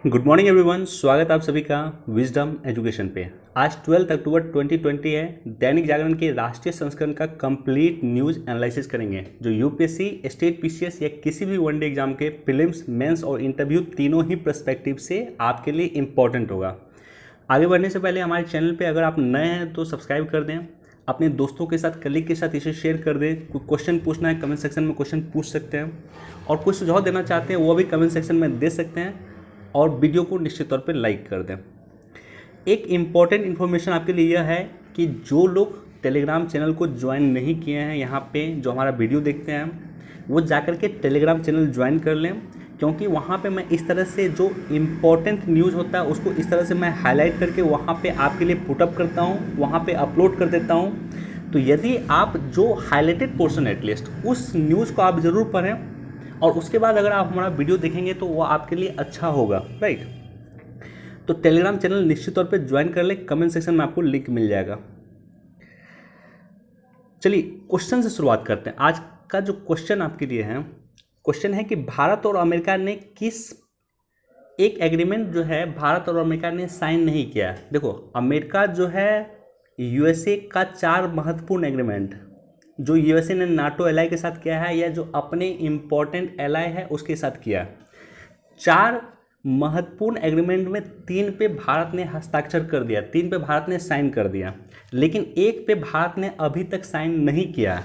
Good morning everyone, स्वागत आप सभी का विजडम एजुकेशन पे। आज 12 अक्टूबर 2020 है। दैनिक जागरण के राष्ट्रीय संस्करण का कंप्लीट न्यूज़ एनालिसिस करेंगे जो यूपीएससी, स्टेट पीसीएस या किसी भी वनडे एग्जाम के प्रीलिम्स, मेंस और इंटरव्यू तीनों ही पर्सपेक्टिव से आपके लिए इम्पॉर्टेंट होगा। आगे बढ़ने से पहले हमारे चैनल पे अगर आप नए हैं तो सब्सक्राइब कर दें, अपने दोस्तों के साथ, कलीग के साथ इसे शेयर कर दें। कोई क्वेश्चन पूछना है कमेंट सेक्शन में क्वेश्चन पूछ सकते हैं, और कुछ सुझाव देना चाहते हैं वो भी कमेंट सेक्शन में दे सकते हैं, और वीडियो को निश्चित तौर पे लाइक कर दें। एक इम्पॉर्टेंट इन्फॉर्मेशन आपके लिए यह है कि जो लोग टेलीग्राम चैनल को ज्वाइन नहीं किए हैं, यहाँ पे जो हमारा वीडियो देखते हैं वो जाकर के टेलीग्राम चैनल ज्वाइन कर लें, क्योंकि वहाँ पे मैं इस तरह से जो इम्पॉर्टेंट न्यूज़ होता है उसको इस तरह से मैं हाईलाइट करके वहाँ पे आपके लिए पुटअप करता हूँ, वहाँ पे अपलोड कर देता हूँ। तो यदि आप जो हाईलाइटेड पोर्शन एटलीस्ट उस न्यूज़ को आप ज़रूर पढ़ें, और उसके बाद अगर आप हमारा वीडियो देखेंगे तो वो आपके लिए अच्छा होगा, राइट। तो टेलीग्राम चैनल निश्चित तौर पे ज्वाइन कर ले, कमेंट सेक्शन में आपको लिंक मिल जाएगा। चलिए क्वेश्चन से शुरुआत करते हैं। आज का जो क्वेश्चन आपके लिए है, क्वेश्चन है कि भारत और अमेरिका ने किस एक एग्रीमेंट जो है भारत और अमेरिका ने साइन नहीं किया है। देखो, अमेरिका जो है यूएसए का 4 महत्वपूर्ण एग्रीमेंट जो यूएसए ने नाटो एलाई के साथ किया है या जो अपने इम्पोर्टेंट एलाई है उसके साथ किया है। 4 महत्वपूर्ण एग्रीमेंट में 3 पे भारत ने हस्ताक्षर कर दिया, 3 पे भारत ने साइन कर दिया, लेकिन 1 पे भारत ने अभी तक साइन नहीं किया है।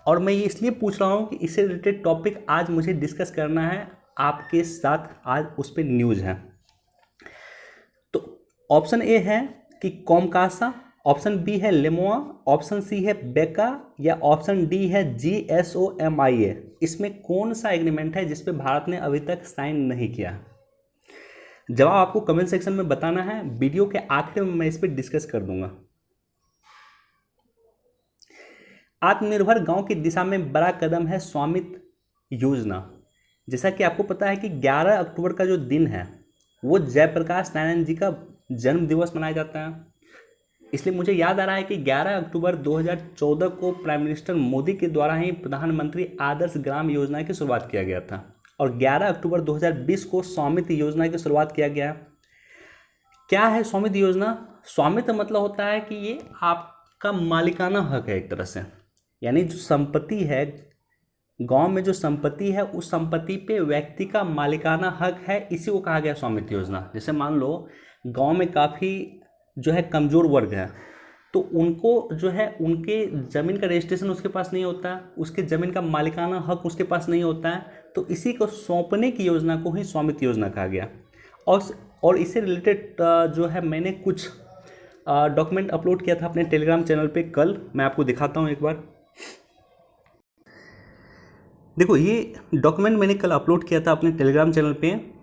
और मैं ये इसलिए पूछ रहा हूँ कि इससे रिलेटेड टॉपिक आज मुझे डिस्कस करना है आपके साथ, आज उस पर न्यूज़ है। तो ऑप्शन ए है कि कॉमकासा, ऑप्शन बी है लेमोआ, ऑप्शन सी है बेका, या ऑप्शन डी है GSOMIA। इसमें कौन सा एग्रीमेंट है जिसपे भारत ने अभी तक साइन नहीं किया? जवाब आपको कमेंट सेक्शन में बताना है, वीडियो के आखिर में मैं इस पर डिस्कस कर दूंगा। आत्मनिर्भर गांव की दिशा में बड़ा कदम है स्वामित्व योजना। जैसा कि आपको पता है कि 11 अक्टूबर का जो दिन है वो जयप्रकाश नारायण जी का जन्म दिवस मनाया जाता है। इसलिए मुझे याद आ रहा है कि 11 अक्टूबर 2014 को प्राइम मिनिस्टर मोदी के द्वारा ही प्रधानमंत्री आदर्श ग्राम योजना की शुरुआत किया गया था, और 11 अक्टूबर 2020 को स्वामित्व योजना की शुरुआत किया गया। क्या है स्वामित्व योजना? स्वामित्व मतलब होता है कि ये आपका मालिकाना हक है एक तरह से, यानी जो संपत्ति है गांव में, जो संपत्ति है उस संपत्ति पे व्यक्ति का मालिकाना हक है, इसी को कहा गया स्वामित्व योजना। जैसे मान लो गांव में काफ़ी जो है कमज़ोर वर्ग है, तो उनको जो है उनके ज़मीन का रजिस्ट्रेशन उसके पास नहीं होता, उसके ज़मीन का मालिकाना हक उसके पास नहीं होता है, तो इसी को सौंपने की योजना को ही स्वामित्व योजना कहा गया। और इससे रिलेटेड जो है मैंने कुछ डॉक्यूमेंट अपलोड किया था अपने टेलीग्राम चैनल पे कल, मैं आपको दिखाता हूँ एक बार। देखो, ये डॉक्यूमेंट मैंने कल अपलोड किया था अपने टेलीग्राम चैनल पे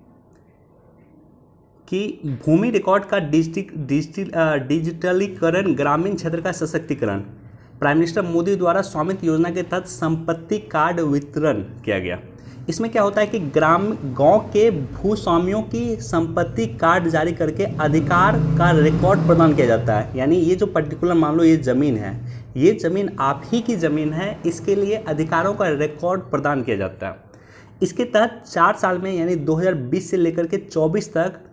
कि भूमि रिकॉर्ड का डिजिटलीकरण, ग्रामीण क्षेत्र का सशक्तिकरण, प्राइम मिनिस्टर मोदी द्वारा स्वामित्व योजना के तहत संपत्ति कार्ड वितरण किया गया। इसमें क्या होता है कि गांव के भूस्वामियों की संपत्ति कार्ड जारी करके अधिकार का रिकॉर्ड प्रदान किया जाता है। यानी ये जो पर्टिकुलर मान लो ये ज़मीन है, ये ज़मीन आप ही की ज़मीन है, इसके लिए अधिकारों का रिकॉर्ड प्रदान किया जाता है। इसके तहत 4 साल में यानी 2020 से लेकर के 24 तक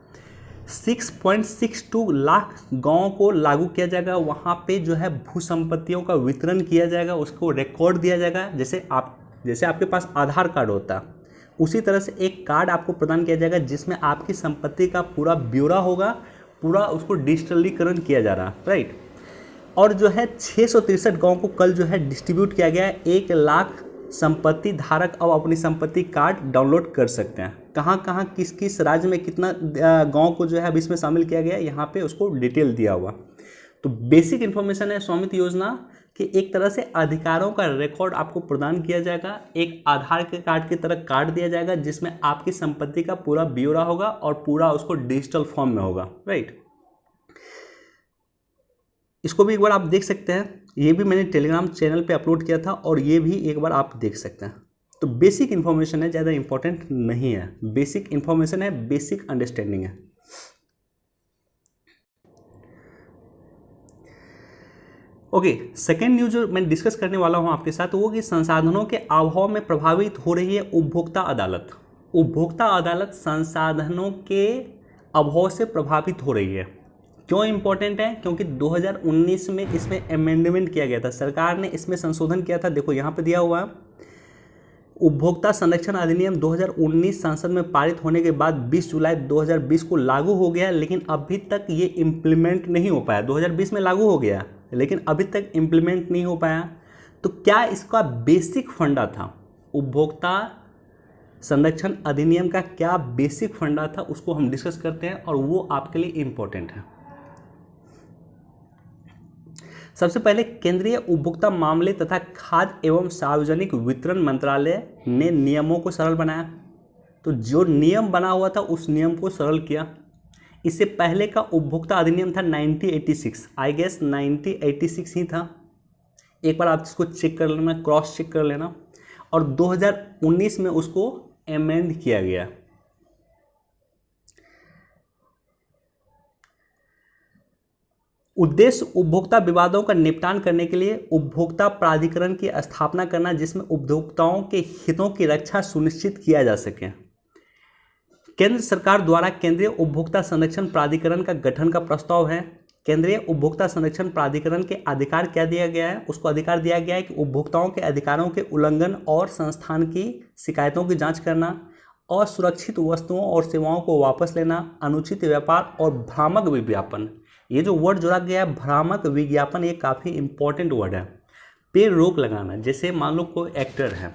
6.62 लाख गाँव को लागू किया जाएगा। वहाँ पे जो है भू संपत्तियों का वितरण किया जाएगा, उसको रिकॉर्ड दिया जाएगा। जैसे आपके पास आधार कार्ड होता है, उसी तरह से एक कार्ड आपको प्रदान किया जाएगा जिसमें आपकी संपत्ति का पूरा ब्यौरा होगा, पूरा उसको डिजिटलीकरण किया जा रहा है, राइट। और जो है 663 गाँव को कल जो है डिस्ट्रीब्यूट किया गया है। 1 लाख संपत्ति धारक अब अपनी संपत्ति कार्ड डाउनलोड कर सकते हैं। कहाँ कहाँ किस किस राज्य में कितना गांव को जो है अब इसमें शामिल किया गया है, यहाँ पे उसको डिटेल दिया हुआ। तो बेसिक इन्फॉर्मेशन है स्वामित्व योजना कि एक तरह से अधिकारों का रिकॉर्ड आपको प्रदान किया जाएगा, एक आधार के कार्ड की तरह कार्ड दिया जाएगा जिसमें आपकी संपत्ति का पूरा ब्यौरा होगा और पूरा उसको डिजिटल फॉर्म में होगा, राइट। इसको भी एक बार आप देख सकते हैं, ये भी मैंने टेलीग्राम चैनल पे अपलोड किया था, और ये भी एक बार आप देख सकते हैं। तो बेसिक इन्फॉर्मेशन है, ज़्यादा इंपॉर्टेंट नहीं है, बेसिक इन्फॉर्मेशन है, बेसिक अंडरस्टैंडिंग है। ओके, सेकेंड न्यूज जो मैं डिस्कस करने वाला हूँ आपके साथ वो कि संसाधनों के अभाव में प्रभावित हो रही है उपभोक्ता अदालत। उपभोक्ता अदालत संसाधनों के अभाव से प्रभावित हो रही है। क्यों इम्पोर्टेंट है? क्योंकि 2019 में इसमें अमेंडमेंट किया गया था, सरकार ने इसमें संशोधन किया था। देखो यहाँ पे दिया हुआ है, उपभोक्ता संरक्षण अधिनियम 2019 संसद में पारित होने के बाद 20 जुलाई 2020 को लागू हो गया, लेकिन अभी तक ये इम्प्लीमेंट नहीं हो पाया। 2020 में लागू हो गया लेकिन अभी तक इम्प्लीमेंट नहीं हो पाया। तो क्या इसका बेसिक फंडा था? उपभोक्ता संरक्षण अधिनियम का क्या बेसिक फंडा था, उसको हम डिस्कस करते हैं और वो आपके लिए इम्पोर्टेंट है। सबसे पहले केंद्रीय उपभोक्ता मामले तथा खाद्य एवं सार्वजनिक वितरण मंत्रालय ने नियमों को सरल बनाया। तो जो नियम बना हुआ था उस नियम को सरल किया। इससे पहले का उपभोक्ता अधिनियम था 1986, आई गेस 1986 ही था। एक बार आप इसको चेक कर लेना, क्रॉस चेक कर लेना। और 2019 में उसको अमेंड किया गया। उद्देश्य उपभोक्ता विवादों का निपटान करने के लिए उपभोक्ता प्राधिकरण की स्थापना करना, जिसमें उपभोक्ताओं के हितों की रक्षा सुनिश्चित किया जा सके। केंद्र सरकार द्वारा केंद्रीय उपभोक्ता संरक्षण प्राधिकरण का गठन का प्रस्ताव है। केंद्रीय उपभोक्ता संरक्षण प्राधिकरण के अधिकार क्या दिया गया है? उसको अधिकार दिया गया है कि उपभोक्ताओं के अधिकारों के उल्लंघन और संस्थान की शिकायतों की जांच करना, असुरक्षित वस्तुओं और सेवाओं को वापस लेना, अनुचित व्यापार और भ्रामक विज्ञापन। ये जो वर्ड जोड़ा गया है भ्रामक विज्ञापन, ये काफ़ी इंपॉर्टेंट वर्ड है। पे रोक लगाना, जैसे मान लो कोई एक्टर है,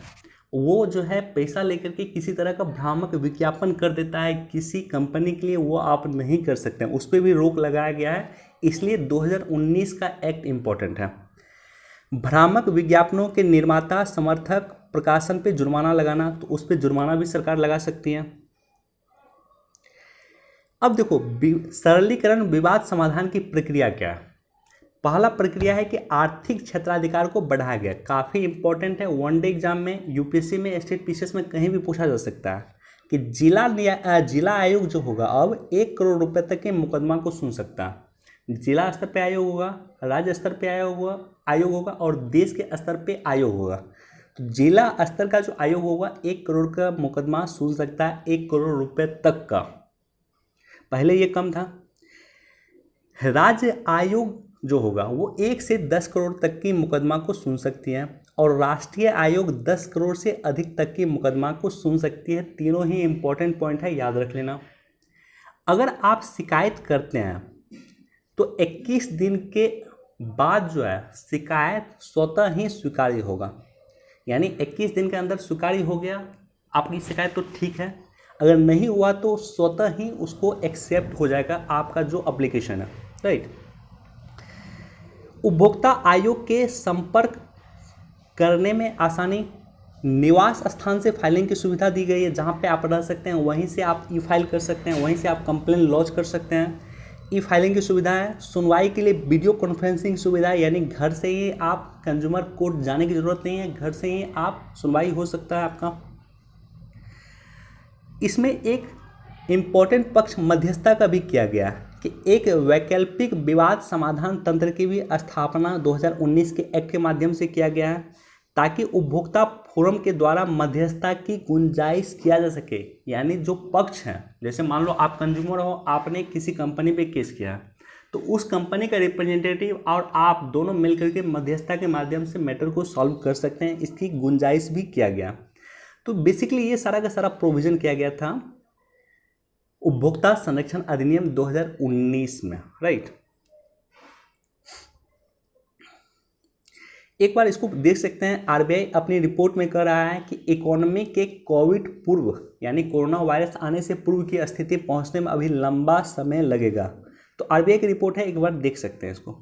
वो जो है पैसा लेकर के किसी तरह का भ्रामक विज्ञापन कर देता है किसी कंपनी के लिए, वो आप नहीं कर सकते हैं, उस पर भी रोक लगाया गया है। इसलिए 2019 का एक्ट इम्पॉर्टेंट है। भ्रामक विज्ञापनों के निर्माता समर्थक प्रकाशन पे जुर्माना लगाना, तो उस पर जुर्माना भी सरकार लगा सकती है। अब देखो सरलीकरण विवाद समाधान की प्रक्रिया क्या है। पहला प्रक्रिया है कि आर्थिक क्षेत्राधिकार को बढ़ाया गया, काफ़ी इंपॉर्टेंट है। वनडे एग्जाम में, यूपीएससी में, स्टेट पीसीएस में कहीं भी पूछा जा सकता है कि जिला आयोग जो होगा अब 1 करोड़ रुपए तक के मुकदमा को सुन सकता है। जिला स्तर पे आयोग होगा, राज्य स्तर पे आयोग होगा और देश के स्तर पे आयोग होगा। तो जिला स्तर का जो आयोग होगा 1 करोड़ का मुकदमा सुन सकता है, 1 करोड़ रुपए तक का। पहले ये कम था। राज्य आयोग जो होगा वो 1 से 10 करोड़ तक की मुकदमा को सुन सकती है और राष्ट्रीय आयोग 10 करोड़ से अधिक तक की मुकदमा को सुन सकती है। तीनों ही इंपॉर्टेंट पॉइंट है, याद रख लेना। अगर आप शिकायत करते हैं तो 21 दिन के बाद जो है शिकायत स्वतः ही स्वीकार्य होगा, यानी 21 दिन के अंदर स्वीकार्य हो गया आपकी शिकायत तो ठीक है, अगर नहीं हुआ तो स्वतः ही उसको एक्सेप्ट हो जाएगा आपका जो एप्लीकेशन है, राइट। उपभोक्ता आयोग के संपर्क करने में आसानी, निवास स्थान से फाइलिंग की सुविधा दी गई है। जहां पे आप रह सकते हैं वहीं से आप ई फाइल कर सकते हैं, वहीं से आप कंप्लेन लॉन्च कर सकते हैं। ई फाइलिंग की सुविधा है। सुनवाई के लिए वीडियो कॉन्फ्रेंसिंग सुविधा है, यानी घर से ही आप कंज्यूमर कोर्ट जाने की ज़रूरत नहीं है, घर से ही आप सुनवाई हो सकता है आपका। इसमें एक इम्पॉर्टेंट पक्ष मध्यस्थता का भी किया गया कि एक वैकल्पिक विवाद समाधान तंत्र की भी स्थापना 2019 के एक्ट के माध्यम से किया गया है, ताकि उपभोक्ता फोरम के द्वारा मध्यस्थता की गुंजाइश किया जा सके। यानी जो पक्ष हैं, जैसे मान लो आप कंज्यूमर हो, आपने किसी कंपनी पे केस किया, तो उस कंपनी का रिप्रेजेंटेटिव और आप दोनों मिलकर के मध्यस्थता के माध्यम से मैटर को सॉल्व कर सकते हैं, इसकी गुंजाइश भी किया गया। तो बेसिकली ये सारा का सारा प्रोविजन किया गया था उपभोक्ता संरक्षण अधिनियम 2019 में, राइट। एक बार इसको देख सकते हैं। आरबीआई अपनी रिपोर्ट में कह रहा है कि इकोनॉमी के कोविड पूर्व यानी कोरोना वायरस आने से पूर्व की स्थिति पहुंचने में अभी लंबा समय लगेगा। तो आरबीआई की रिपोर्ट है, एक बार देख सकते हैं इसको।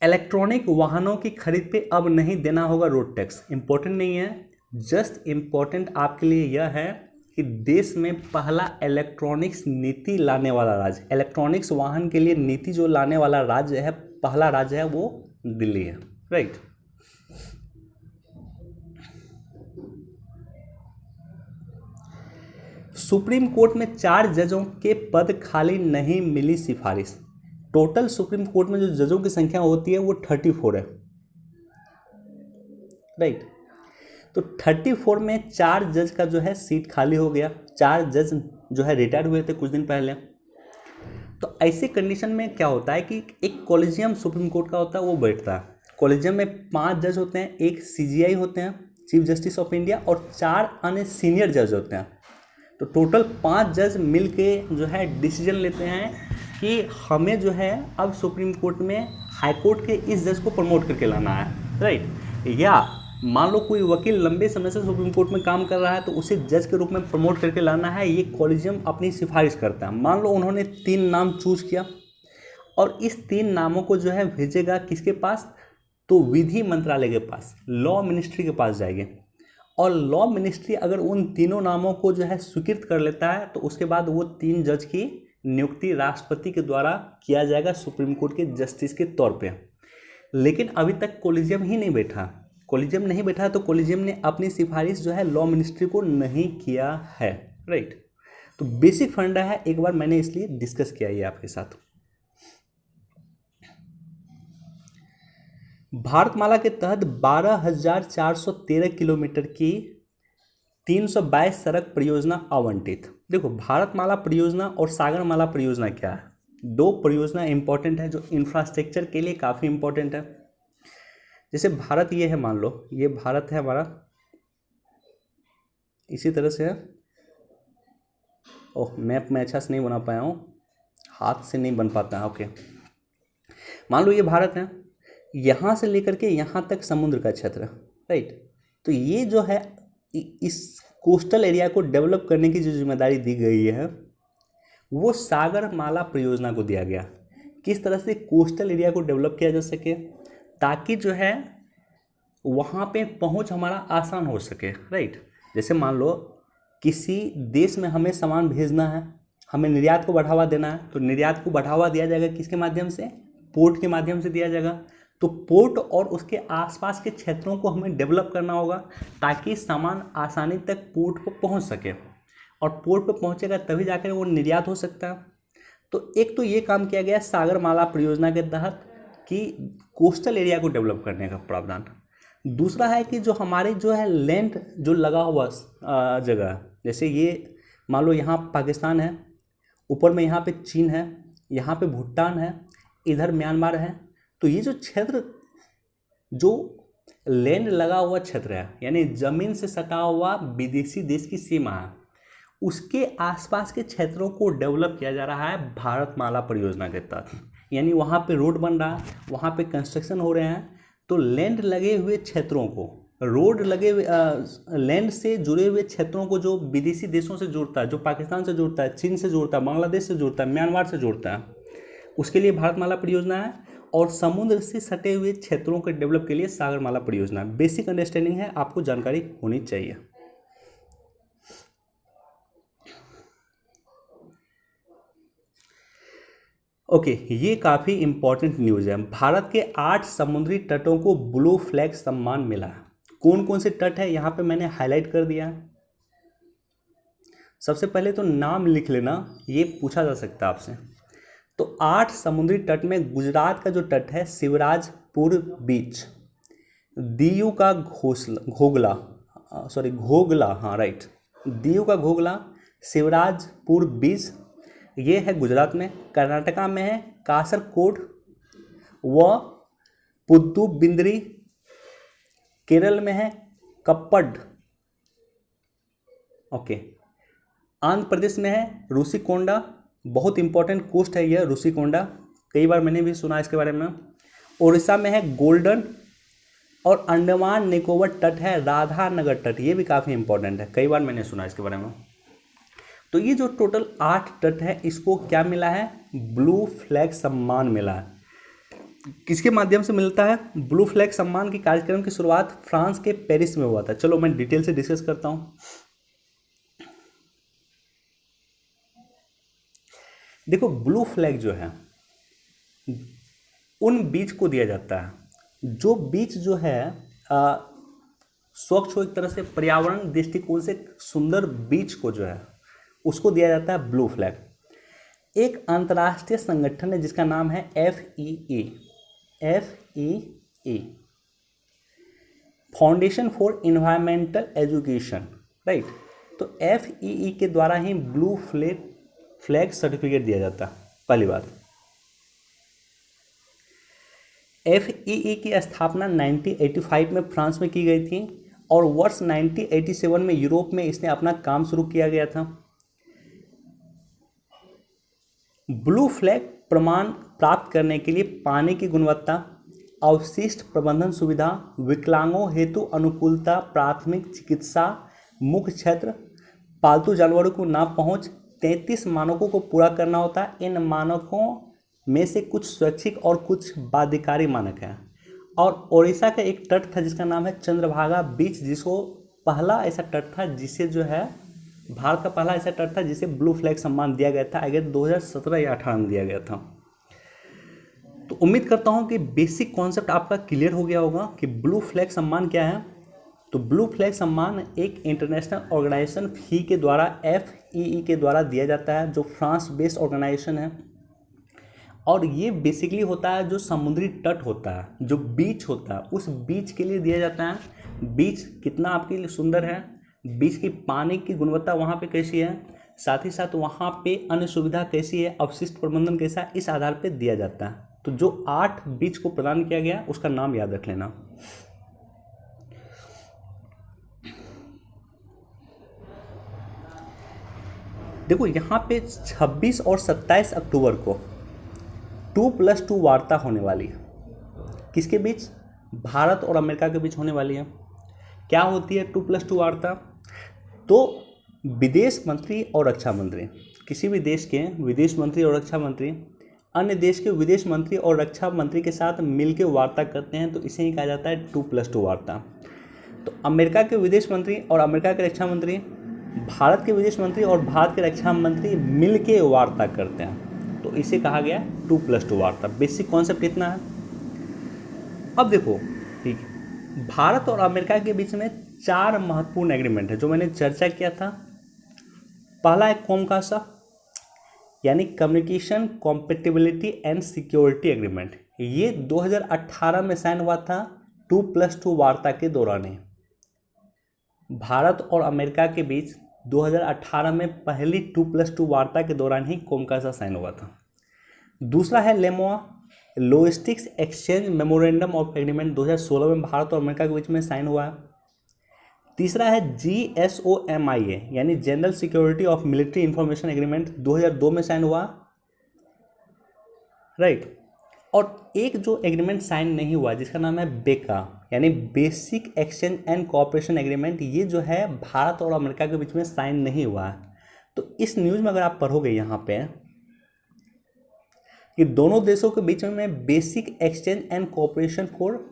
इलेक्ट्रॉनिक वाहनों की खरीद पे अब नहीं देना होगा रोड टैक्स। इंपॉर्टेंट नहीं है, जस्ट इम्पॉर्टेंट आपके लिए यह है कि देश में पहला इलेक्ट्रॉनिक्स नीति लाने वाला राज्य, इलेक्ट्रॉनिक्स वाहन के लिए नीति जो लाने वाला राज्य है, पहला राज्य है वो दिल्ली है, राइट। सुप्रीम कोर्ट में 4 जजों के पद खाली नहीं, मिली सिफारिश। टोटल सुप्रीम कोर्ट में जो जजों की संख्या होती है वो 34 है, राइट। तो 34 में 4 जज का जो है सीट खाली हो गया, 4 जज जो है रिटायर हुए थे कुछ दिन पहले। तो ऐसी कंडीशन में क्या होता है कि एक कॉलेजियम सुप्रीम कोर्ट का होता है वो बैठता है। कॉलेजियम में 5 जज होते हैं, एक सीजीआई होते हैं चीफ जस्टिस ऑफ इंडिया, और 4 अन्य सीनियर जज होते हैं। तो टोटल 5 जज मिलके जो है डिसीजन लेते हैं कि हमें जो है अब सुप्रीम कोर्ट में हाई कोर्ट के इस जज को प्रमोट करके लाना है, राइट। या मान लो कोई वकील लंबे समय से सुप्रीम कोर्ट में काम कर रहा है तो उसे जज के रूप में प्रमोट करके लाना है, ये कॉलेजियम अपनी सिफारिश करता है। मान लो उन्होंने 3 नाम चूज किया और इस 3 नामों को जो है भेजेगा किसके पास, तो विधि मंत्रालय के पास, लॉ मिनिस्ट्री के पास जाएंगे। और लॉ मिनिस्ट्री अगर उन तीनों नामों को जो है स्वीकृत कर लेता है तो उसके बाद वो 3 जज की नियुक्ति राष्ट्रपति के द्वारा किया जाएगा सुप्रीम कोर्ट के जस्टिस के तौर पे। लेकिन अभी तक कॉलेजियम ही नहीं बैठा, कॉलेजियम नहीं बैठा तो कॉलेजियम ने अपनी सिफारिश जो है लॉ मिनिस्ट्री को नहीं किया है, राइट। तो बेसिक फंडा है, एक बार मैंने इसलिए डिस्कस किया ये आपके साथ। भारतमाला के तहत 12,413 किलोमीटर की 322 सड़क परियोजना आवंटित। देखो भारतमाला परियोजना और सागरमाला परियोजना क्या है, 2 परियोजना इंपॉर्टेंट है जो इंफ्रास्ट्रक्चर के लिए काफ़ी इंपॉर्टेंट है। जैसे भारत ये है, मान लो ये भारत है हमारा, इसी तरह से है। ओह मैप में अच्छा से नहीं बना पाया हूँ, हाथ से नहीं बन पाता है, ओके। मान लो ये भारत है, यहाँ से लेकर के यहाँ तक समुद्र का क्षेत्र, राइट। तो ये जो है इस कोस्टल एरिया को डेवलप करने की जो जिम्मेदारी दी गई है वो सागरमाला परियोजना को दिया गया। किस तरह से कोस्टल एरिया को डेवलप किया जा सके ताकि जो है वहाँ पे पहुँच हमारा आसान हो सके, राइट। जैसे मान लो किसी देश में हमें सामान भेजना है, हमें निर्यात को बढ़ावा देना है, तो निर्यात को बढ़ावा दिया जाएगा किसके माध्यम से, पोर्ट के माध्यम से दिया जाएगा। तो पोर्ट और उसके आसपास के क्षेत्रों को हमें डेवलप करना होगा ताकि सामान आसानी तक पोर्ट पर पहुंच सके, और पोर्ट पर पहुंचेगा तभी जाकर वो निर्यात हो सकता है। तो एक तो ये काम किया गया सागरमाला परियोजना के तहत कि कोस्टल एरिया को डेवलप करने का प्रावधान। दूसरा है कि जो हमारे जो है लैंड जो लगा हुआ जगह है, जैसे ये मान लो यहाँ पाकिस्तान है, ऊपर में यहाँ पे चीन है, यहाँ पे भूटान है, इधर म्यांमार है। तो ये जो क्षेत्र जो लैंड लगा हुआ क्षेत्र है यानी ज़मीन से सटा हुआ विदेशी देश की सीमा है, उसके आसपास के क्षेत्रों को डेवलप किया जा रहा है भारतमाला परियोजना के तहत। यानी वहाँ पे रोड बन रहा है, वहाँ पे कंस्ट्रक्शन हो रहे हैं, तो लैंड लगे हुए क्षेत्रों को, रोड लगे हुए लैंड से जुड़े हुए क्षेत्रों को जो विदेशी देशों से जोड़ता है, जो पाकिस्तान से जोड़ता है, चीन से जोड़ता है, बांग्लादेश से जोड़ता है, म्यांमार से जोड़ता है, उसके लिए भारतमाला परियोजना है। और समुद्र से सटे हुए क्षेत्रों के डेवलप के लिए सागरमाला परियोजना। बेसिक अंडरस्टैंडिंग है, आपको जानकारी होनी चाहिए। ओके ये काफ़ी इंपॉर्टेंट न्यूज़ है। भारत के 8 समुद्री तटों को ब्लू फ्लैग सम्मान मिला है। कौन कौन से तट है यहाँ पे मैंने हाईलाइट कर दिया है। सबसे पहले तो नाम लिख लेना, ये पूछा जा सकता है आपसे। तो 8 समुद्री तट में गुजरात का जो तट है शिवराजपुर बीच, दीयू का घोगला, हाँ राइट, दीयू का घोगला, शिवराजपुर बीच, ये है गुजरात में। कर्नाटका में है कासरकोड व पुदुबिंद्री। केरल में है कप्पड, ओके। आंध्र प्रदेश में है रुषिकोंडा, बहुत इंपॉर्टेंट कोस्ट है यह रुषिकोंडा, कई बार मैंने भी सुना इसके बारे में। उड़ीसा में है गोल्डन, और अंडमान निकोबार तट है राधानगर तट, ये भी काफ़ी इंपॉर्टेंट है, कई बार मैंने सुना इसके बारे में। तो ये जो टोटल 8 तट है इसको क्या मिला है, ब्लू फ्लैग सम्मान मिला है। किसके माध्यम से मिलता है ब्लू फ्लैग सम्मान? की कार्यक्रम की शुरुआत फ्रांस के पेरिस में हुआ था। चलो मैं डिटेल से डिस्कस करता हूँ। देखो ब्लू फ्लैग जो है उन बीच को दिया जाता है जो बीच जो है स्वच्छ हो, एक तरह से पर्यावरण दृष्टिकोण से सुंदर बीच को जो है उसको दिया जाता है ब्लू फ्लैग। एक अंतर्राष्ट्रीय संगठन है जिसका नाम है FEE। Foundation for environmental education, right. तो FEE के द्वारा ही ब्लू फ्लैग सर्टिफिकेट दिया जाता है। पहली बात, FEE की स्थापना 1985 में फ्रांस में की गई थी और वर्ष 1987 में यूरोप में इसने अपना काम शुरू किया गया था। ब्लू फ्लैग प्रमाण प्राप्त करने के लिए पानी की गुणवत्ता, अवशिष्ट प्रबंधन सुविधा, विकलांगों हेतु अनुकूलता, प्राथमिक चिकित्सा, मुख्य क्षेत्र, पालतू जानवरों को ना पहुंच, 33 मानकों को पूरा करना होता है। इन मानकों में से कुछ स्वैच्छिक और कुछ बाध्यकारी मानक हैं। और ओडिशा का एक तट था जिसका नाम है चंद्रभागा बीच, जिसको पहला ऐसा तट था जिसे जो है भारत का पहला ऐसा तट था जिसे ब्लू फ्लैग सम्मान दिया गया था। अगर 2017 या 18 में दिया गया था। तो उम्मीद करता हूं कि बेसिक कॉन्सेप्ट आपका क्लियर हो गया होगा कि ब्लू फ्लैग सम्मान क्या है। तो ब्लू फ्लैग सम्मान एक इंटरनेशनल ऑर्गेनाइजेशन फी के द्वारा FEE के द्वारा दिया जाता है, जो फ्रांस बेस्ड ऑर्गेनाइजेशन है। और ये बेसिकली होता है जो समुद्री तट होता है, जो बीच होता है, उस बीच के लिए दिया जाता है। बीच कितना आपके लिए सुंदर है, बीच की पानी की गुणवत्ता वहाँ पे कैसी है, साथ ही साथ वहाँ पे अन्य सुविधा कैसी है, अवशिष्ट प्रबंधन कैसा है, इस आधार पे दिया जाता है। तो जो 8 बीच को प्रदान किया गया उसका नाम याद रख लेना। देखो यहाँ पे 26 और 27 अक्टूबर को 2+2 वार्ता होने वाली है। किसके बीच? भारत और अमेरिका के बीच होने वाली है। क्या होती है 2+2 वार्ता? तो विदेश मंत्री और रक्षा मंत्री, किसी भी देश के विदेश मंत्री और रक्षा मंत्री अन्य देश के विदेश मंत्री और रक्षा मंत्री के साथ मिलकर वार्ता करते हैं, तो इसे ही कहा जाता है 2+2 वार्ता। तो अमेरिका के विदेश मंत्री और अमेरिका के रक्षा मंत्री, भारत के विदेश मंत्री और भारत के रक्षा मंत्री मिलके वार्ता करते हैं, तो इसे कहा गया 2+2 वार्ता। बेसिक कॉन्सेप्ट इतना है। अब देखो, ठीक है, भारत और अमेरिका के बीच में 4 महत्वपूर्ण एग्रीमेंट है जो मैंने चर्चा किया था। पहला है कोमकासा, यानी communication compatibility and security agreement. ये 2018 में साइन हुआ था 2+2 वार्ता के दौरान ही। भारत और अमेरिका के बीच 2018 में पहली 2+2 वार्ता के दौरान ही कोमकासा साइन हुआ था। दूसरा है LEMOA, logistics exchange memorandum of agreement, 2016 में भारत और अमेरिका के बीच में साइन हुआ है। तीसरा है GSOMIA, यानी general security of military information agreement, 2002 में साइन हुआ, राइट। और एक जो एग्रीमेंट साइन नहीं हुआ जिसका नाम है बेका, यानी basic exchange and cooperation agreement, ये जो है भारत और अमेरिका के बीच में साइन नहीं हुआ है। तो इस न्यूज़ में अगर आप पढ़ोगे यहाँ पे कि दोनों देशों के बीच में basic exchange and cooperation for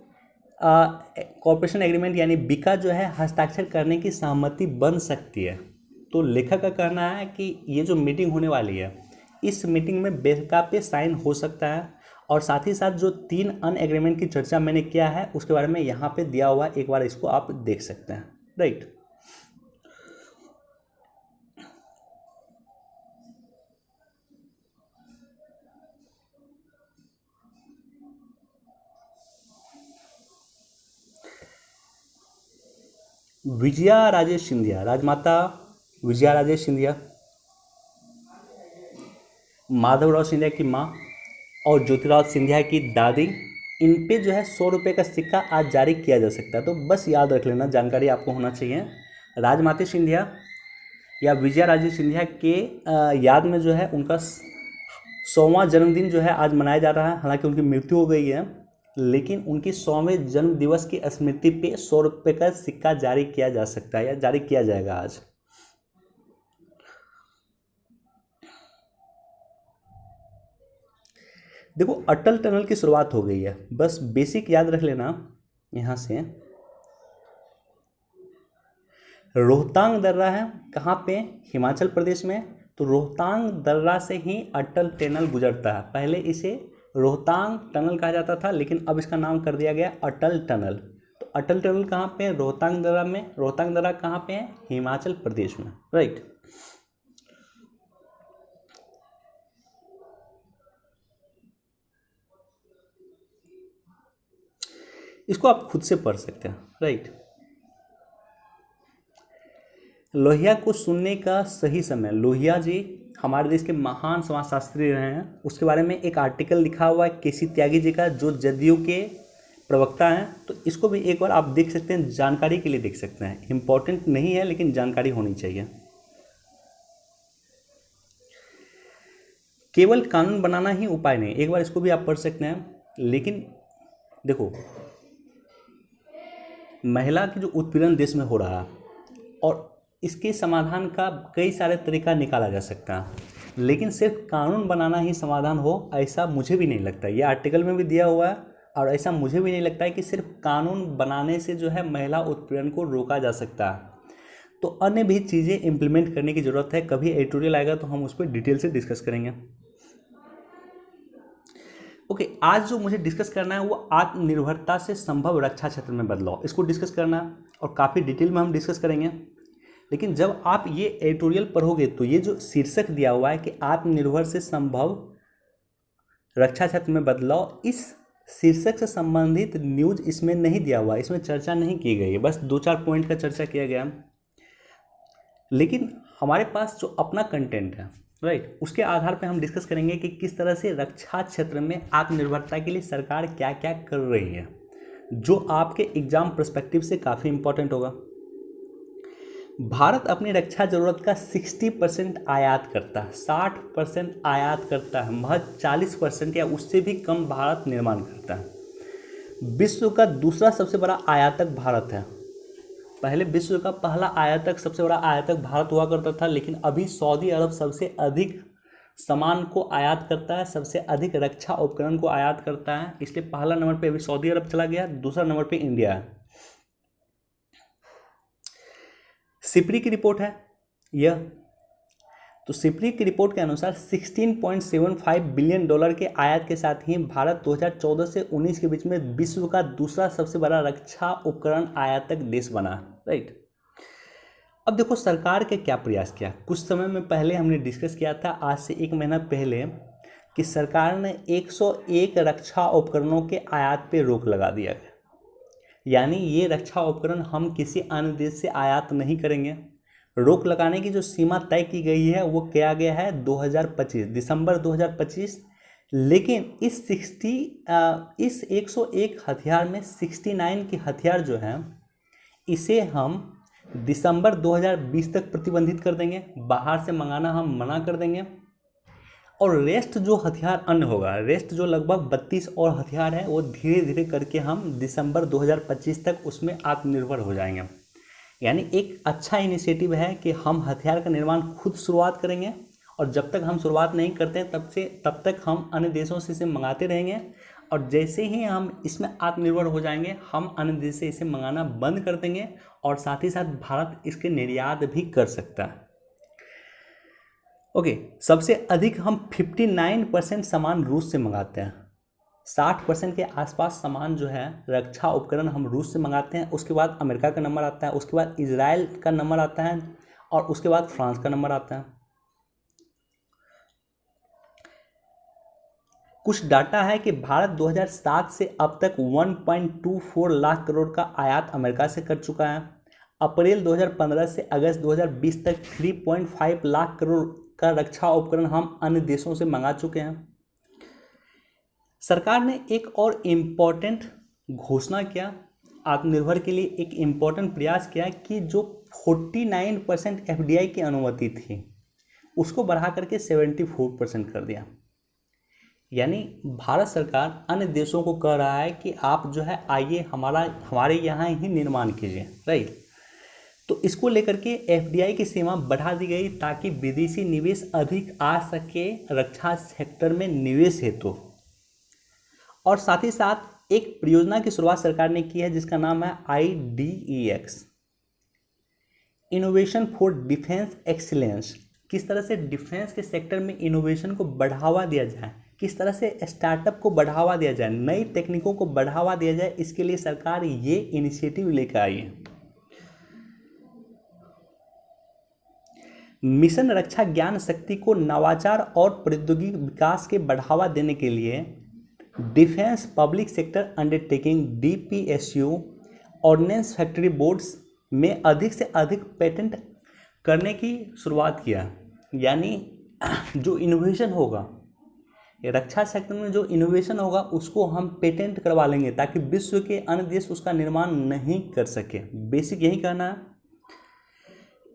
cooperation agreement यानी बिका जो है हस्ताक्षर करने की सहमति बन सकती है। तो लेखक का कहना है कि ये जो मीटिंग होने वाली है, इस मीटिंग में बेका पे साइन हो सकता है। और साथ ही साथ जो 3 अन्य एग्रीमेंट की चर्चा मैंने किया है उसके बारे में यहाँ पे दिया हुआ है, एक बार इसको आप देख सकते हैं, राइट। विजया राजेश सिंधिया, राजमाता विजया राजेश सिंधिया, माधवराव सिंधिया की माँ और ज्योतिराव सिंधिया की दादी, इन पे जो है 100 रुपये का सिक्का आज जारी किया जा सकता है। तो बस याद रख लेना, जानकारी आपको होना चाहिए। राजमाता सिंधिया या विजया राजेश सिंधिया के याद में जो है उनका 100वां जन्मदिन जो है आज मनाया जा रहा है। हालांकि उनकी मृत्यु हो गई है, लेकिन उनकी 100वें जन्म दिवस की स्मृति पे 100 रुपये का सिक्का जारी किया जा सकता है या जारी किया जाएगा आज। देखो, अटल टनल की शुरुआत हो गई है, बस बेसिक याद रख लेना। यहाँ से रोहतांग दर्रा है, कहाँ पे? हिमाचल प्रदेश में। तो रोहतांग दर्रा से ही अटल टनल गुजरता है। पहले इसे रोहतांग टनल कहा जाता था, लेकिन अब इसका नाम कर दिया गया अटल टनल। तो अटल टनल कहाँ पे है? रोहतांग दर्रा में। रोहतांग दर्रा कहाँ पे है? हिमाचल प्रदेश में, राइट। इसको आप खुद से पढ़ सकते हैं, राइट। लोहिया को सुनने का सही समय। लोहिया जी हमारे देश के महान समाजशास्त्री रहे हैं, उसके बारे में एक आर्टिकल लिखा हुआ है केसी त्यागी जी का, जो जदयू के प्रवक्ता हैं। तो इसको भी एक बार आप देख सकते हैं, जानकारी के लिए देख सकते हैं। इंपॉर्टेंट नहीं है लेकिन जानकारी होनी चाहिए। केवल कानून बनाना ही उपाय नहीं, एक बार इसको भी आप पढ़ सकते हैं। लेकिन देखो, महिला की जो उत्पीड़न देश में हो रहा है और इसके समाधान का कई सारे तरीका निकाला जा सकता है, लेकिन सिर्फ कानून बनाना ही समाधान हो ऐसा मुझे भी नहीं लगता। ये आर्टिकल में भी दिया हुआ है और ऐसा मुझे भी नहीं लगता है कि सिर्फ कानून बनाने से जो है महिला उत्पीड़न को रोका जा सकता है। तो अन्य भी चीज़ें इम्प्लीमेंट करने की ज़रूरत है। कभी एडिटोरियल आएगा तो हम उस पर डिटेल से डिस्कस करेंगे। ओके, आज जो मुझे डिस्कस करना है वो आत्मनिर्भरता से संभव रक्षा क्षेत्र में बदलाव, इसको डिस्कस करना है और काफ़ी डिटेल में हम डिस्कस करेंगे। लेकिन जब आप ये एडिटोरियल पढ़ोगे तो ये जो शीर्षक दिया हुआ है कि आत्मनिर्भर से संभव रक्षा क्षेत्र में बदलाव, इस शीर्षक से संबंधित न्यूज इसमें नहीं दिया हुआ है, इसमें चर्चा नहीं की गई है, बस 2-4 पॉइंट का चर्चा किया गया। लेकिन हमारे पास जो अपना कंटेंट है, राइट, उसके आधार पर हम डिस्कस करेंगे कि किस तरह से रक्षा क्षेत्र में आत्मनिर्भरता के लिए सरकार क्या क्या कर रही है, जो आपके एग्जाम पर्सपेक्टिव से काफ़ी इंपॉर्टेंट होगा। भारत अपनी रक्षा जरूरत का 60% आयात करता है, 60% आयात करता है, महज 40% या उससे भी कम भारत निर्माण करता है। विश्व का दूसरा सबसे बड़ा आयातक भारत है। पहले विश्व का पहला आयातक, सबसे बड़ा आयातक भारत हुआ करता था, लेकिन अभी सऊदी अरब सबसे अधिक सामान को आयात करता है, सबसे अधिक रक्षा उपकरण को आयात करता है। इसलिए पहला नंबर पे अभी सऊदी अरब चला गया, दूसरा नंबर पे इंडिया है। सिप्री की रिपोर्ट है यह, तो सिप्री की रिपोर्ट के अनुसार 16.75 बिलियन डॉलर के आयात के साथ ही भारत 2014 से 19 के बीच में विश्व का दूसरा सबसे बड़ा रक्षा उपकरण आयातक देश बना, राइट। अब देखो सरकार के क्या प्रयास किया। कुछ समय में पहले हमने डिस्कस किया था, आज से 1 महीना पहले, कि सरकार ने 101 रक्षा उपकरणों के आयात पे रोक लगा दिया है। यानी ये रक्षा उपकरण हम किसी अन्य देश से आयात नहीं करेंगे। रोक लगाने की जो सीमा तय की गई है वो किया गया है 2025, दिसंबर 2025। लेकिन इस 101 हथियार में 69 के हथियार जो हैं, इसे हम दिसंबर 2020 तक प्रतिबंधित कर देंगे, बाहर से मंगाना हम मना कर देंगे। और रेस्ट जो हथियार अन्य होगा, रेस्ट जो लगभग 32 और हथियार है, वो धीरे धीरे करके हम दिसंबर 2025 तक उसमें आत्मनिर्भर हो जाएंगे। यानी एक अच्छा इनिशिएटिव है कि हम हथियार का निर्माण खुद शुरुआत करेंगे, और जब तक हम शुरुआत नहीं करते तब तक हम अन्य देशों से इसे मंगाते रहेंगे। और जैसे ही हम इसमें आत्मनिर्भर हो जाएंगे, हम अन्य देश से इसे मंगाना बंद कर देंगे, और साथ ही साथ भारत इसके निर्यात भी कर सकता है। ओके, सबसे अधिक हम 59% सामान रूस से मंगाते हैं। 60% के आसपास सामान जो है रक्षा उपकरण हम रूस से मंगाते हैं। उसके बाद अमेरिका का नंबर आता है, उसके बाद इजराइल का नंबर आता है, और उसके बाद फ्रांस का नंबर आता है। कुछ डाटा है कि भारत 2007 से अब तक 1.24 लाख करोड़ का आयात अमेरिका से कर चुका है। अप्रैल 2015 से अगस्त 2020 तक 3.5 लाख करोड़ का रक्षा उपकरण हम अन्य देशों से मंगा चुके हैं। सरकार ने एक और इम्पॉर्टेंट घोषणा किया, आत्मनिर्भर के लिए एक इम्पॉर्टेंट प्रयास किया कि जो 49% एफडीआई की अनुमति थी उसको बढ़ा करके 74% कर दिया। यानी भारत सरकार अन्य देशों को कह रहा है कि आप जो है आइए हमारे यहाँ ही निर्माण कीजिए, राइट। तो इसको लेकर के एफडीआई की सीमा बढ़ा दी गई ताकि विदेशी निवेश अधिक आ सके रक्षा सेक्टर में निवेश हेतु। और साथ ही साथ एक परियोजना की शुरुआत सरकार ने की है जिसका नाम है IDEX, innovation for defence excellence. किस तरह से डिफेंस के सेक्टर में इनोवेशन को बढ़ावा दिया जाए, किस तरह से स्टार्टअप को बढ़ावा दिया जाए, नई तकनीकों को बढ़ावा दिया जाए, इसके लिए सरकार ये इनिशिएटिव लेकर आई है। मिशन रक्षा ज्ञान शक्ति को नवाचार और प्रौद्योगिकी विकास के बढ़ावा देने के लिए defence public sector undertaking DPSU ordnance factory boards में अधिक से अधिक पेटेंट करने की शुरुआत किया। यानी जो इनोवेशन होगा, रक्षा सेक्टर में जो इनोवेशन होगा उसको हम पेटेंट करवा लेंगे ताकि विश्व के अन्य देश उसका निर्माण नहीं कर सके। बेसिक यही कहना है।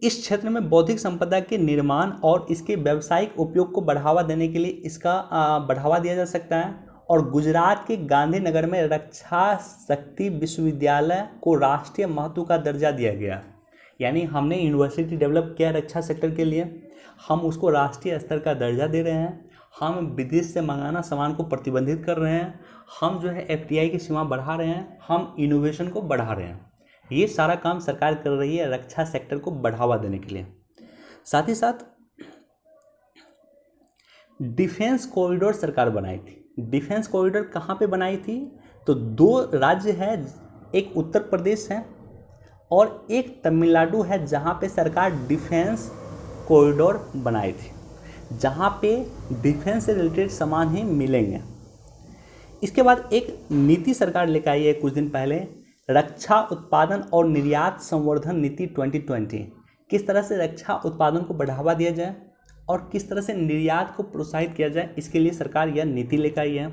इस क्षेत्र में बौद्धिक संपदा के निर्माण और इसके व्यावसायिक उपयोग को बढ़ावा देने के लिए इसका बढ़ावा दिया जा सकता है। और गुजरात के गांधीनगर में रक्षा शक्ति विश्वविद्यालय को राष्ट्रीय महत्व का दर्जा दिया गया। यानी हमने यूनिवर्सिटी डेवलप किया रक्षा सेक्टर के लिए, हम उसको राष्ट्रीय स्तर का दर्जा दे रहे हैं। हम विदेश से मंगाना सामान को प्रतिबंधित कर रहे हैं। हम जो है FDI की सीमा बढ़ा रहे हैं। हम इनोवेशन को बढ़ा रहे हैं। ये सारा काम सरकार कर रही है रक्षा सेक्टर को बढ़ावा देने के लिए। साथ ही साथ डिफेंस कॉरिडोर सरकार बनाई थी। डिफेंस कॉरिडोर कहाँ पे बनाई थी? तो 2 राज्य है, एक उत्तर प्रदेश है और एक तमिलनाडु है, जहाँ पे सरकार डिफेंस कॉरिडोर बनाई थी, जहाँ पे डिफेंस से रिलेटेड सामान ही मिलेंगे। इसके बाद एक नीति सरकार लेकर आई है कुछ दिन पहले, रक्षा उत्पादन और निर्यात संवर्धन नीति 2020। किस तरह से रक्षा उत्पादन को बढ़ावा दिया जाए और किस तरह से निर्यात को प्रोत्साहित किया जाए, इसके लिए सरकार यह नीति लेकर आई है।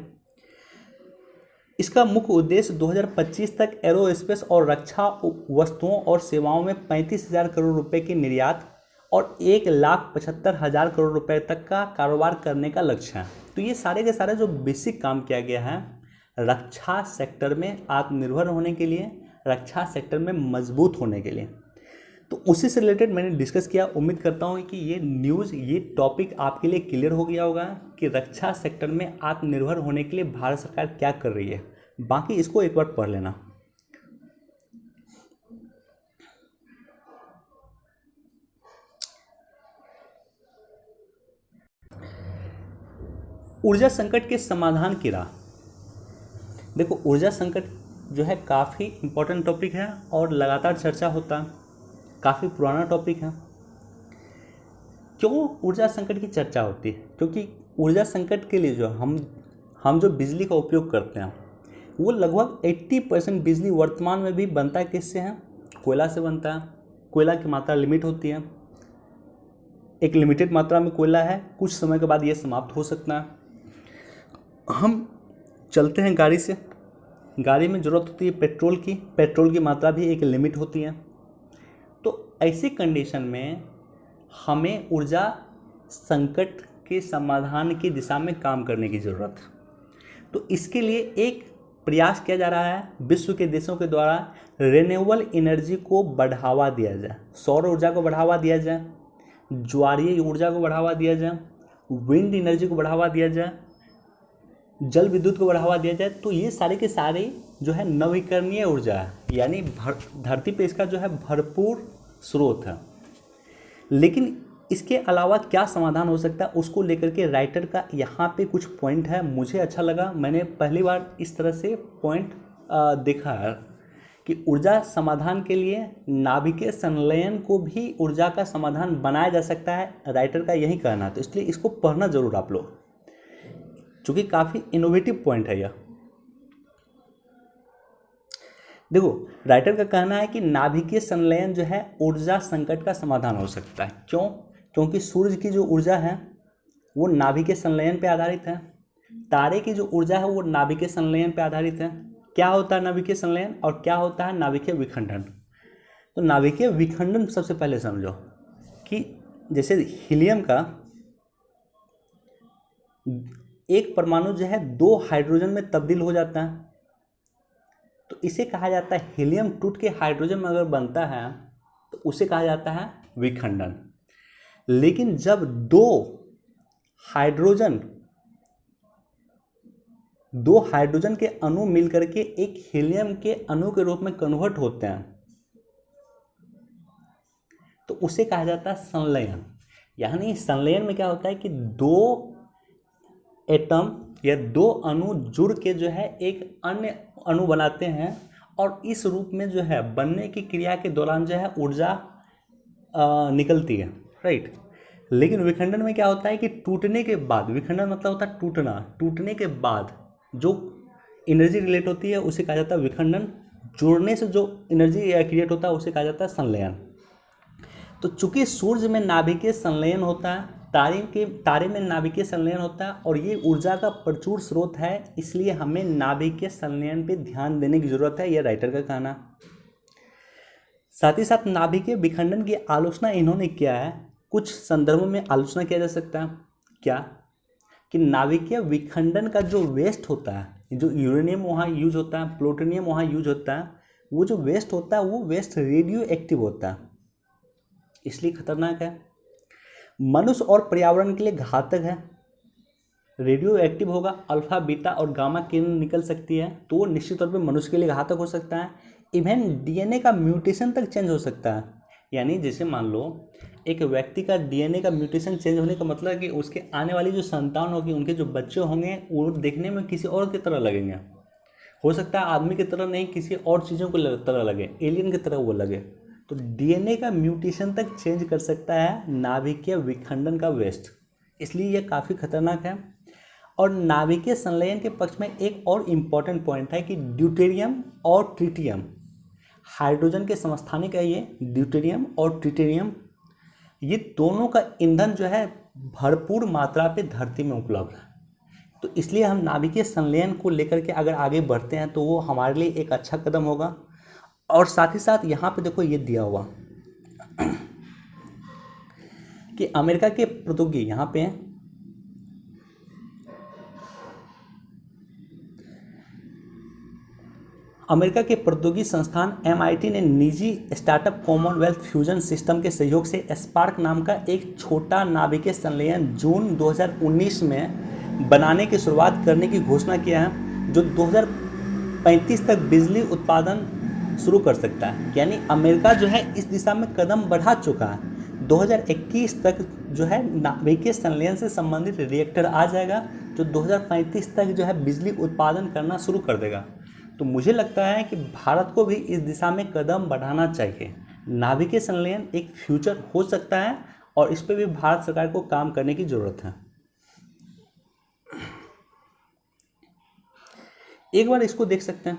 इसका मुख्य उद्देश्य 2025 तक एरोस्पेस और रक्षा वस्तुओं और सेवाओं में 35,000 करोड़ रुपए के निर्यात और 1,75,000 करोड़ रुपए तक का कारोबार करने का लक्ष्य है। तो ये सारे के सारे जो बेसिक काम किया गया है रक्षा सेक्टर में आत्मनिर्भर होने के लिए, रक्षा सेक्टर में मजबूत होने के लिए, तो उसी से रिलेटेड मैंने डिस्कस किया। उम्मीद करता हूँ कि ये न्यूज़, ये टॉपिक आपके लिए क्लियर हो गया होगा कि रक्षा सेक्टर में आत्मनिर्भर होने के लिए भारत सरकार क्या कर रही है। बाकी इसको एक बार पढ़ लेना। ऊर्जा संकट के समाधान की राह। देखो, ऊर्जा संकट जो है काफ़ी इम्पोर्टेंट टॉपिक है और लगातार चर्चा होता है, काफ़ी पुराना टॉपिक है। क्यों ऊर्जा संकट की चर्चा होती है? क्योंकि ऊर्जा संकट के लिए जो हम जो बिजली का उपयोग करते हैं वो लगभग 80% बिजली वर्तमान में भी बनता है किससे है? कोयला से बनता है। कोयला की मात्रा लिमिट होती है, एक लिमिटेड मात्रा में कोयला है, कुछ समय के बाद ये समाप्त हो सकता है। हम चलते हैं गाड़ी से, गाड़ी में ज़रूरत होती है पेट्रोल की मात्रा भी एक लिमिट होती है। तो ऐसी कंडीशन में हमें ऊर्जा संकट के समाधान की दिशा में काम करने की ज़रूरत है। तो इसके लिए एक प्रयास किया जा रहा है विश्व के देशों के द्वारा, रिन्यूएबल एनर्जी को बढ़ावा दिया जाए, सौर ऊर्जा को बढ़ावा दिया जाए, ज्वारीय ऊर्जा को बढ़ावा दिया जाए, विंड एनर्जी को बढ़ावा दिया जाए, जल विद्युत को बढ़ावा दिया जाए। तो ये सारे के सारे जो है नवीकरणीय ऊर्जा है, यानी धरती पे इसका जो है भरपूर स्रोत है। लेकिन इसके अलावा क्या समाधान हो सकता है उसको लेकर के राइटर का यहाँ पे कुछ पॉइंट है, मुझे अच्छा लगा। मैंने पहली बार इस तरह से पॉइंट देखा है कि ऊर्जा समाधान के लिए नाभिकीय संलयन को भी ऊर्जा का समाधान बनाया जा सकता है, राइटर का यही कहना है। तो इसलिए इसको पढ़ना जरूर आप लोग, चूँकि काफ़ी इनोवेटिव पॉइंट है यह। देखो, राइटर का कहना है कि नाभिकीय संलयन जो है ऊर्जा संकट का समाधान हो सकता है। क्यों? क्योंकि सूर्य की जो ऊर्जा है वो नाभिकीय संलयन पे आधारित है, तारे की जो ऊर्जा है वो नाभिकीय संलयन पे आधारित है। क्या होता है नाभिकीय संलयन और क्या होता है नाभिकीय विखंडन? तो नाभिकीय विखंडन सबसे पहले समझो कि जैसे हीलियम का एक परमाणु जो है 2 हाइड्रोजन में तब्दील हो जाता है, तो इसे कहा जाता है हीलियम टूट के हाइड्रोजन में अगर बनता है तो उसे कहा जाता है विखंडन। लेकिन जब 2 हाइड्रोजन के अणु मिलकर के एक हीलियम के अणु के रूप में कन्वर्ट होते हैं तो उसे कहा जाता है संलयन। यानी संलयन में क्या होता है कि 2 एटम या 2 अणु जुड़ के जो है एक अन्य अणु बनाते हैं और इस रूप में जो है बनने की क्रिया के दौरान जो है ऊर्जा निकलती है, राइट। लेकिन विखंडन में क्या होता है कि टूटने के बाद, विखंडन मतलब होता है टूटना, टूटने के बाद जो एनर्जी रिलेट होती है उसे कहा जाता है विखंडन, जुड़ने से जो एनर्जी क्रिएट होता है उसे कहा जाता है संलयन। तो चूंकि सूर्य में नाभिकीय संलयन होता है, तारे में नाभिकीय संलयन होता है और ये ऊर्जा का प्रचुर स्रोत है, इसलिए हमें नाभिकीय संलयन पे ध्यान देने की जरूरत है, यह राइटर का कहना। साथ ही साथ नाभिकीय विखंडन की आलोचना इन्होंने किया है, कुछ संदर्भों में आलोचना किया जा सकता है क्या, कि नाभिकीय विखंडन का जो वेस्ट होता है, जो यूरेनियम वहाँ यूज होता है, प्लूटोनियम वहाँ यूज होता है, वो जो वेस्ट होता है वो वेस्ट रेडियो एक्टिव होता है, इसलिए खतरनाक है, मनुष्य और पर्यावरण के लिए घातक है। रेडियो एक्टिव होगा, अल्फा बीटा और गामा किरण निकल सकती है, तो वो निश्चित तौर पे मनुष्य के लिए घातक हो सकता है। इवन डीएनए का म्यूटेशन तक चेंज हो सकता है, यानी जैसे मान लो एक व्यक्ति का डीएनए का म्यूटेशन चेंज होने का मतलब है कि उसके आने वाली जो संतान होगी, उनके जो बच्चे होंगे वो देखने में किसी और की तरह लगेंगे। हो सकता है आदमी की तरह नहीं, किसी और चीज़ों को तरह लगे, एलियन की तरह वो लगे। तो डीएनए का म्यूटेशन तक चेंज कर सकता है नाभिकीय विखंडन का वेस्ट, इसलिए यह काफ़ी खतरनाक है। और नाभिकीय संलयन के पक्ष में एक और इम्पॉर्टेंट पॉइंट है कि ड्यूटेरियम और ट्रिटियम, हाइड्रोजन के समस्थानिक है ये ड्यूटेरियम और ट्रिटियम, ये दोनों का ईंधन जो है भरपूर मात्रा पे धरती में उपलब्ध है। तो इसलिए हम नाभिकीय संलयन को लेकर के अगर आगे बढ़ते हैं तो वो हमारे लिए एक अच्छा कदम होगा। और साथ ही साथ यहाँ पे देखो ये दिया हुआ कि अमेरिका के प्रौद्योगिकी, यहाँ पे हैं, अमेरिका के प्रौद्योगिकी संस्थान MIT ने निजी स्टार्टअप कॉमनवेल्थ फ्यूजन सिस्टम के सहयोग से स्पार्क नाम का एक छोटा नाभिकीय संलयन जून 2019 में बनाने की शुरुआत करने की घोषणा किया है, जो 2035 तक बिजली उत्पादन शुरू कर सकता है। यानी अमेरिका जो है इस दिशा में कदम बढ़ा चुका है। 2021 तक जो है नाभिकीय संलयन से संबंधित रिएक्टर आ जाएगा, जो 2035 तक जो है बिजली उत्पादन करना शुरू कर देगा। तो मुझे लगता है कि भारत को भी इस दिशा में कदम बढ़ाना चाहिए। नाभिकीय संलयन एक फ्यूचर हो सकता है और इस पर भी भारत सरकार को काम करने की ज़रूरत है। एक बार इसको देख सकते हैं,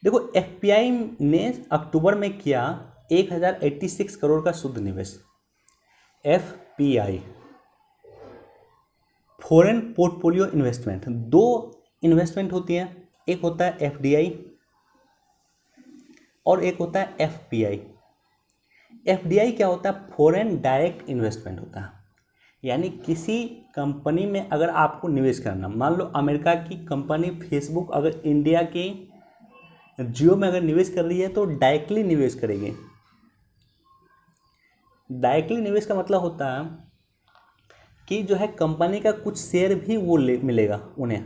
देखो FPI ने अक्टूबर में किया 1086 करोड़ का शुद्ध निवेश। FPI फॉरेन पोर्टफोलियो इन्वेस्टमेंट, दो इन्वेस्टमेंट होती है, एक होता है FDI और एक होता है FPI। FDI क्या होता है? फॉरेन डायरेक्ट इन्वेस्टमेंट होता है, यानी किसी कंपनी में अगर आपको निवेश करना, मान लो अमेरिका की कंपनी फेसबुक अगर इंडिया के जियो में अगर निवेश कर रही है तो डायरेक्टली निवेश करेगी। डायरेक्टली निवेश का मतलब होता है कि जो है कंपनी का कुछ शेयर भी वो मिलेगा उन्हें,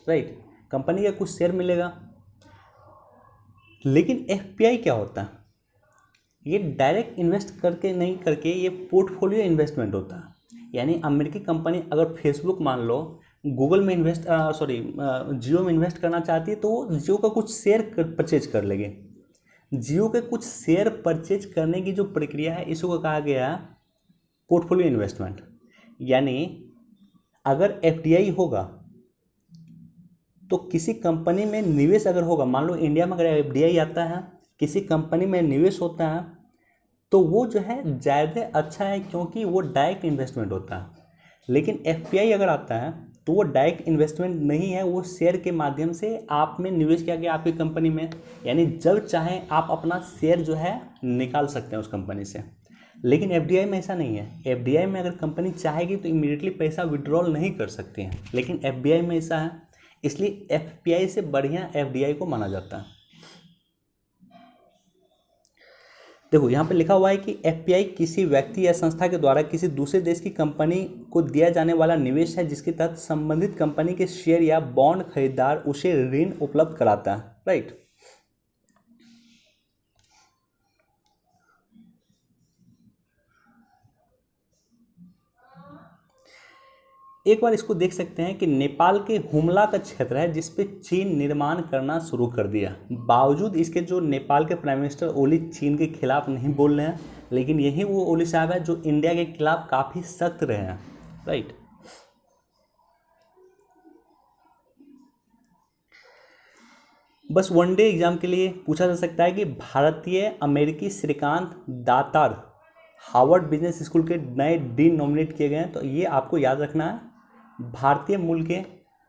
राइट, कंपनी का कुछ शेयर मिलेगा। लेकिन FPI क्या होता है? ये डायरेक्ट इन्वेस्ट करके नहीं करके ये पोर्टफोलियो इन्वेस्टमेंट होता है। यानी अमेरिकी कंपनी अगर फेसबुक मान लो गूगल में जियो में इन्वेस्ट करना चाहती है तो वो जियो का कुछ शेयर परचेज कर लेगी। जियो के कुछ शेयर परचेज करने की जो प्रक्रिया है इसको कहा गया है पोर्टफोलियो इन्वेस्टमेंट। यानी अगर FDI होगा तो किसी कंपनी में निवेश अगर होगा, मान लो इंडिया में अगर FDI आता है, किसी कंपनी में निवेश होता है तो वो जो है ज़्यादा अच्छा है क्योंकि वो डायरेक्ट इन्वेस्टमेंट होता है। लेकिन FPI अगर आता है तो वो डायरेक्ट इन्वेस्टमेंट नहीं है, वो शेयर के माध्यम से आप में निवेश किया गया आपकी कंपनी में, यानी जब चाहें आप अपना शेयर जो है निकाल सकते हैं उस कंपनी से। लेकिन FDI में ऐसा नहीं है। FDI में अगर कंपनी चाहेगी तो इमीडिएटली पैसा विड्रॉल नहीं कर सकती है, लेकिन FDI में ऐसा है, इसलिए FPI से बढ़िया FDI को माना जाता है। देखो यहाँ पे लिखा हुआ है कि FPI किसी व्यक्ति या संस्था के द्वारा किसी दूसरे देश की कंपनी को दिया जाने वाला निवेश है जिसके तहत संबंधित कंपनी के शेयर या बॉन्ड खरीदार उसे ऋण उपलब्ध कराता है, राइट। एक बार इसको देख सकते हैं कि नेपाल के हुमला का क्षेत्र है जिस पे चीन निर्माण करना शुरू कर दिया। बावजूद इसके जो नेपाल के प्राइम मिनिस्टर ओली चीन के खिलाफ नहीं बोल रहे हैं, लेकिन यही वो ओली साहब है जो इंडिया के खिलाफ काफ़ी सख्त रहे हैं, राइट। बस वनडे एग्जाम के लिए पूछा जा सकता है कि भारतीय अमेरिकी श्रीकांत दातार हार्वर्ड बिजनेस स्कूल के नए डीन नॉमिनेट किए गए हैं। तो ये आपको याद रखना है, भारतीय मूल के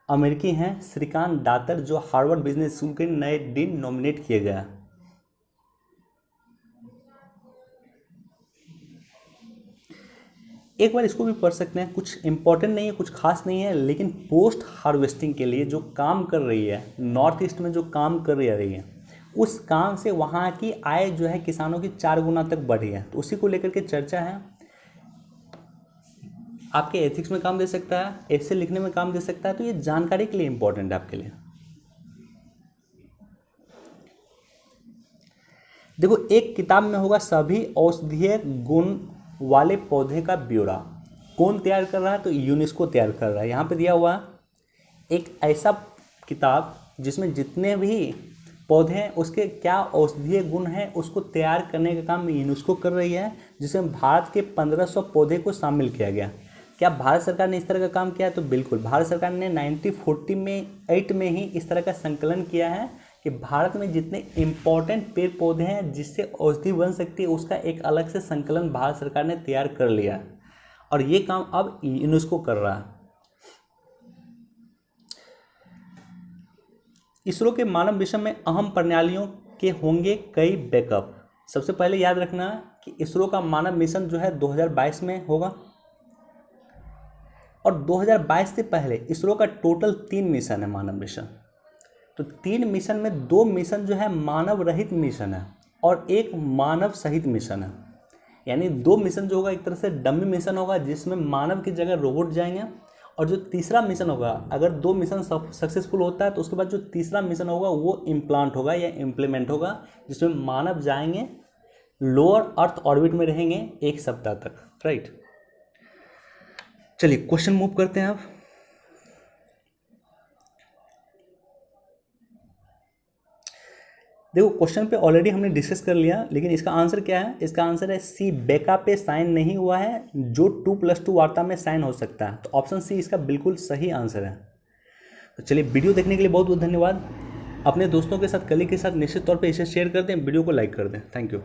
अमेरिकी हैं श्रीकांत दातार, जो हार्वर्ड बिजनेस स्कूल के नए डीन नॉमिनेट किए गए हैं। एक बार इसको भी पढ़ सकते हैं, कुछ इंपॉर्टेंट नहीं है, कुछ खास नहीं है, लेकिन पोस्ट हार्वेस्टिंग के लिए जो काम कर रही है, नॉर्थ ईस्ट में जो काम कर रही है, उस काम से वहाँ की आय जो है किसानों की 4 गुना तक बढ़ी है। तो उसी को लेकर के चर्चा है। आपके एथिक्स में काम दे सकता है, ऐसे लिखने में काम दे सकता है। तो ये जानकारी के लिए इंपॉर्टेंट है आपके लिए। देखो, एक किताब में होगा सभी औषधीय गुण वाले पौधे का ब्यौरा। कौन तैयार कर रहा है? तो यूनेस्को तैयार कर रहा है। यहाँ पे दिया हुआ एक ऐसा किताब जिसमें जितने भी पौधे हैं उसके क्या औषधीय गुण हैं, उसको तैयार करने का काम यूनेस्को कर रही है, जिसमें भारत के 1500 पौधे को शामिल किया गया। क्या भारत सरकार ने इस तरह का काम किया है? तो बिल्कुल, भारत सरकार ने 1948 में ही इस तरह का संकलन किया है कि भारत में जितने इम्पॉर्टेंट पेड़ पौधे हैं जिससे औषधि बन सकती है, उसका एक अलग से संकलन भारत सरकार ने तैयार कर लिया है, और ये काम अब यूनेस्को कर रहा है। इसरो के मानव मिशन में अहम प्रणालियों के होंगे कई बैकअप। सबसे पहले याद रखना कि इसरो का मानव मिशन जो है 2022 में होगा, और 2022 से पहले इसरो का टोटल 3 मिशन है मानव मिशन। तो 3 मिशन में 2 मिशन जो है मानव रहित मिशन है और एक मानव सहित मिशन है। यानी 2 मिशन जो होगा एक तरह से डमी मिशन होगा, जिसमें मानव की जगह रोबोट जाएंगे, और जो तीसरा मिशन होगा, अगर 2 मिशन सक्सेसफुल होता है तो उसके बाद जो तीसरा मिशन होगा वो इम्प्लांट होगा या इम्प्लीमेंट होगा, जिसमें मानव जाएंगे, लोअर अर्थ ऑर्बिट में रहेंगे 1 सप्ताह तक। राइट, चलिए क्वेश्चन मूव करते हैं। आप देखो, क्वेश्चन पे ऑलरेडी हमने डिस्कस कर लिया, लेकिन इसका आंसर क्या है? इसका आंसर है सी, बेका पे साइन नहीं हुआ है जो 2+2 वार्ता में साइन हो सकता है। तो ऑप्शन सी इसका बिल्कुल सही आंसर है। तो चलिए, वीडियो देखने के लिए बहुत बहुत धन्यवाद। अपने दोस्तों के साथ, कलीग के साथ निश्चित तौर पे इसे शेयर कर दें, वीडियो को लाइक कर दें। Thank you.